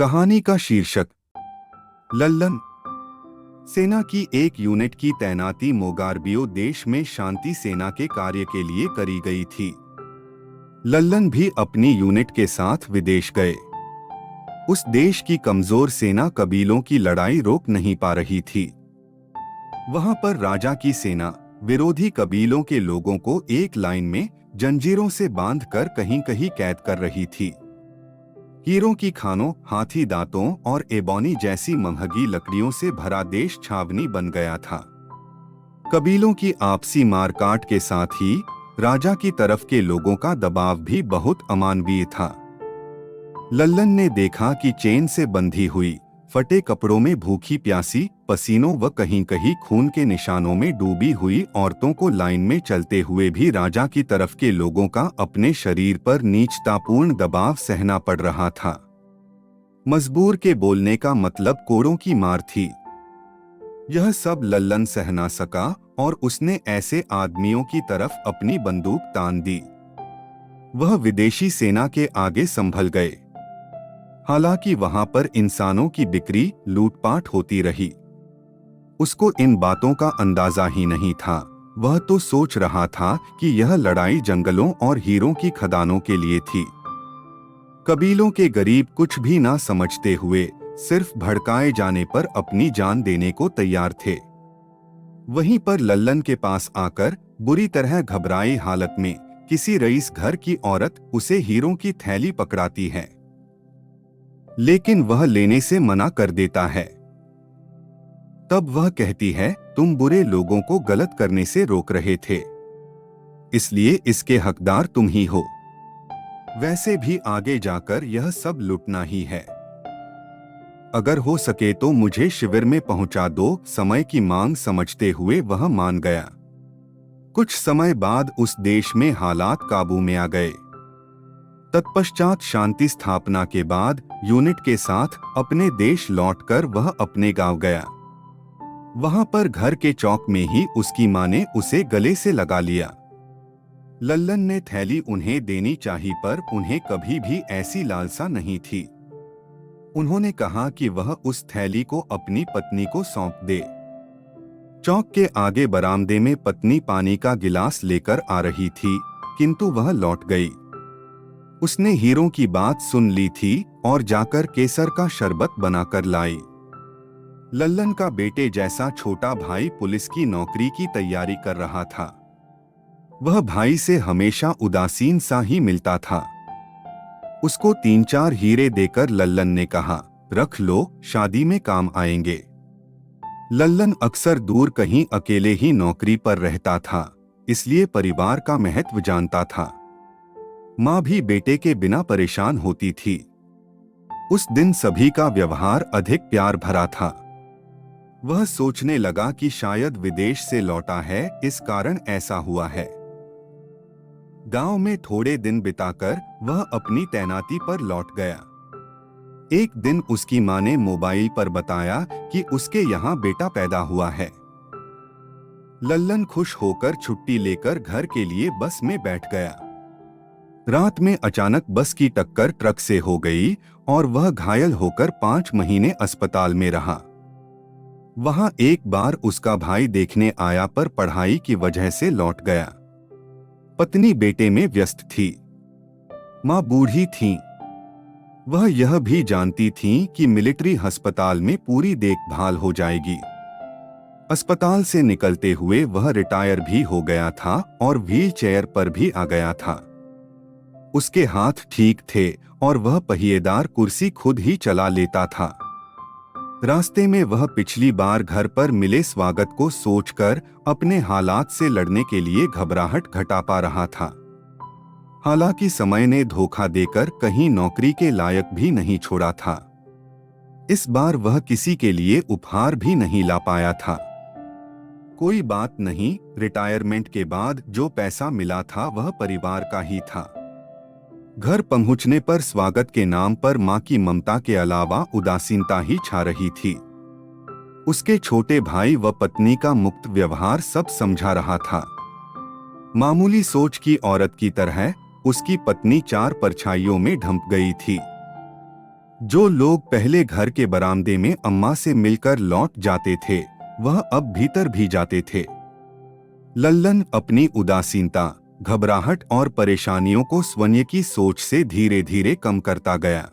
कहानी का शीर्षक लल्लन। सेना की एक यूनिट की तैनाती मोगार्बियो देश में शांति सेना के कार्य के लिए करी गई थी। लल्लन भी अपनी यूनिट के साथ विदेश गए। उस देश की कमजोर सेना कबीलों की लड़ाई रोक नहीं पा रही थी। वहां पर राजा की सेना विरोधी कबीलों के लोगों को एक लाइन में जंजीरों से बांधकर कहीं कहीं कैद कर रही थी। हीरों की खानों, हाथी दांतों और एबोनी जैसी महंगी लकड़ियों से भरा देश छावनी बन गया था। कबीलों की आपसी मारकाट के साथ ही राजा की तरफ के लोगों का दबाव भी बहुत अमानवीय था। लल्लन ने देखा कि चेन से बंधी हुई, फटे कपड़ों में भूखी प्यासी, पसीनों व कहीं कहीं खून के निशानों में डूबी हुई औरतों को लाइन में चलते हुए भी राजा की तरफ के लोगों का अपने शरीर पर नीचतापूर्ण दबाव सहना पड़ रहा था। मजबूर के बोलने का मतलब कोड़ों की मार थी। यह सब लल्लन सह ना सका और उसने ऐसे आदमियों की तरफ अपनी बंदूक तान दी। वह विदेशी सेना के आगे संभल गए। हालांकि वहां पर इंसानों की बिक्री, लूटपाट होती रही। उसको इन बातों का अंदाजा ही नहीं था। वह तो सोच रहा था कि यह लड़ाई जंगलों और हीरों की खदानों के लिए थी। कबीलों के गरीब कुछ भी ना समझते हुए सिर्फ भड़काए जाने पर अपनी जान देने को तैयार थे। वहीं पर लल्लन के पास आकर बुरी तरह घबराई हालत में किसी रईस घर की औरत उसे हीरों की थैली पकड़ाती है, लेकिन वह लेने से मना कर देता है। तब वह कहती है, तुम बुरे लोगों को गलत करने से रोक रहे थे, इसलिए इसके हकदार तुम ही हो। वैसे भी आगे जाकर यह सब लुटना ही है। अगर हो सके तो मुझे शिविर में पहुंचा दो। समय की मांग समझते हुए वह मान गया। कुछ समय बाद उस देश में हालात काबू में आ गए। तत्पश्चात शांति स्थापना के बाद यूनिट के साथ अपने देश लौटकर वह अपने गांव गया। वहां पर घर के चौक में ही उसकी मां ने उसे गले से लगा लिया। लल्लन ने थैली उन्हें देनी चाहिए, पर उन्हें कभी भी ऐसी लालसा नहीं थी। उन्होंने कहा कि वह उस थैली को अपनी पत्नी को सौंप दे। चौक के आगे बरामदे में पत्नी पानी का गिलास लेकर आ रही थी, किंतु वह लौट गई। उसने हीरों की बात सुन ली थी और जाकर केसर का शरबत बनाकर लाई। लल्लन का बेटे जैसा छोटा भाई पुलिस की नौकरी की तैयारी कर रहा था। वह भाई से हमेशा उदासीन सा ही मिलता था। उसको 3-4 हीरे देकर लल्लन ने कहा, रख लो, शादी में काम आएंगे। लल्लन अक्सर दूर कहीं अकेले ही नौकरी पर रहता था, इसलिए परिवार का महत्व जानता था। मां भी बेटे के बिना परेशान होती थी। उस दिन सभी का व्यवहार अधिक प्यार भरा था। वह सोचने लगा कि शायद विदेश से लौटा है, इस कारण ऐसा हुआ है। गांव में थोड़े दिन बिताकर वह अपनी तैनाती पर लौट गया। एक दिन उसकी मां ने मोबाइल पर बताया कि उसके यहाँ बेटा पैदा हुआ है। लल्लन खुश होकर छुट्टी लेकर घर के लिए बस में बैठ गया। रात में अचानक बस की टक्कर ट्रक से हो गई और वह घायल होकर 5 महीने अस्पताल में रहा। वहां एक बार उसका भाई देखने आया, पर पढ़ाई की वजह से लौट गया। पत्नी बेटे में व्यस्त थी। मां बूढ़ी थी। वह यह भी जानती थी कि मिलिट्री अस्पताल में पूरी देखभाल हो जाएगी। अस्पताल से निकलते हुए वह रिटायर भी हो गया था और व्हील चेयर पर भी आ गया था। उसके हाथ ठीक थे और वह पहिएदार कुर्सी खुद ही चला लेता था। रास्ते में वह पिछली बार घर पर मिले स्वागत को सोचकर अपने हालात से लड़ने के लिए घबराहट घटा पा रहा था। हालांकि समय ने धोखा देकर कहीं नौकरी के लायक भी नहीं छोड़ा था। इस बार वह किसी के लिए उपहार भी नहीं ला पाया था। कोई बात नहीं, रिटायरमेंट के बाद जो पैसा मिला था वह परिवार का ही था। घर पहुंचने पर स्वागत के नाम पर मां की ममता के अलावा उदासीनता ही छा रही थी। उसके छोटे भाई व पत्नी का मुक्त व्यवहार सब समझा रहा था। मामूली सोच की औरत की तरह उसकी पत्नी 4 परछाइयों में ढंप गई थी। जो लोग पहले घर के बरामदे में अम्मा से मिलकर लौट जाते थे, वह अब भीतर भी जाते थे। लल्लन अपनी उदासीनता, घबराहट और परेशानियों को स्वयं की सोच से धीरे धीरे कम करता गया।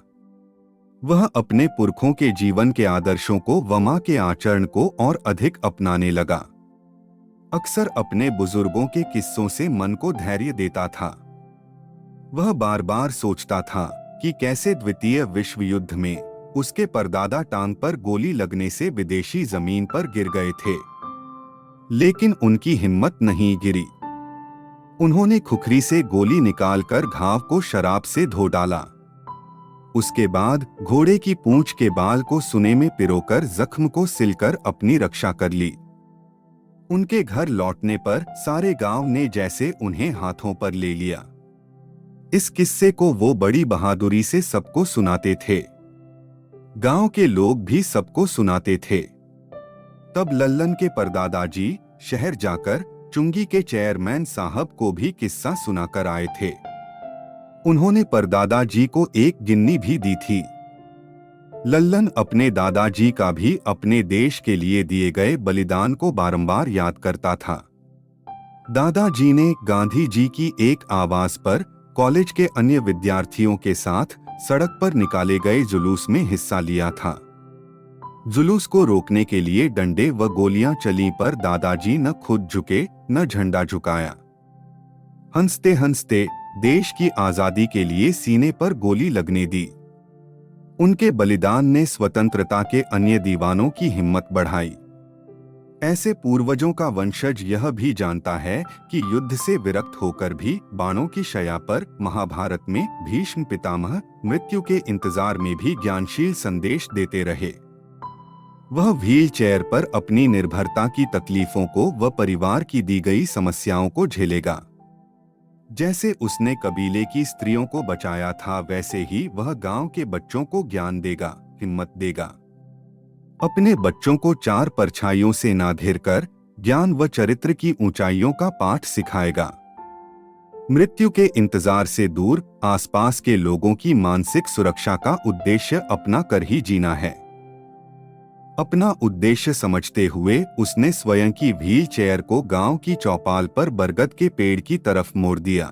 वह अपने पुरखों के जीवन के आदर्शों को व मां के आचरण को और अधिक अपनाने लगा। अक्सर अपने बुजुर्गों के किस्सों से मन को धैर्य देता था। वह बार बार सोचता था कि कैसे द्वितीय विश्व युद्ध में उसके परदादा टांग पर गोली लगने से विदेशी जमीन पर गिर गए थे, लेकिन उनकी हिम्मत नहीं गिरी। उन्होंने खुखरी से गोली निकालकर घाव को शराब से धो डाला। उसके बाद घोड़े की पूंछ के बाल को सुने में पिरोकर जख्म को सिलकर अपनी रक्षा कर ली। उनके घर लौटने पर सारे गांव ने जैसे उन्हें हाथों पर ले लिया। इस किस्से को वो बड़ी बहादुरी से सबको सुनाते थे। गांव के लोग भी सबको सुनाते थे। तब लल्लन के परदादाजी शहर जाकर चुंगी के चेयरमैन साहब को भी किस्सा सुनाकर आए थे। उन्होंने परदादाजी को एक गिन्नी भी दी थी। लल्लन अपने दादाजी का भी अपने देश के लिए दिए गए बलिदान को बारंबार याद करता था। दादाजी ने गांधी जी की एक आवाज पर कॉलेज के अन्य विद्यार्थियों के साथ सड़क पर निकाले गए जुलूस में हिस्सा लिया था। जुलूस को रोकने के लिए डंडे व गोलियां चली, पर दादाजी न खुद झुके न झंडा झुकाया। हंसते हंसते देश की आजादी के लिए सीने पर गोली लगने दी। उनके बलिदान ने स्वतंत्रता के अन्य दीवानों की हिम्मत बढ़ाई। ऐसे पूर्वजों का वंशज यह भी जानता है कि युद्ध से विरक्त होकर भी बाणों की शया पर महाभारत में भीष्म पितामह मृत्यु के इंतजार में भी ज्ञानशील संदेश देते रहे। वह व्हील चेयर पर अपनी निर्भरता की तकलीफों को व परिवार की दी गई समस्याओं को झेलेगा। जैसे उसने कबीले की स्त्रियों को बचाया था, वैसे ही वह गांव के बच्चों को ज्ञान देगा, हिम्मत देगा। अपने बच्चों को चार परछाइयों से ना घिर कर ज्ञान व चरित्र की ऊंचाइयों का पाठ सिखाएगा। मृत्यु के इंतजार से दूर आसपास के लोगों की मानसिक सुरक्षा का उद्देश्य अपना कर ही जीना है। अपना उद्देश्य समझते हुए उसने स्वयं की व्हील चेयर को गांव की चौपाल पर बरगद के पेड़ की तरफ मोड़ दिया।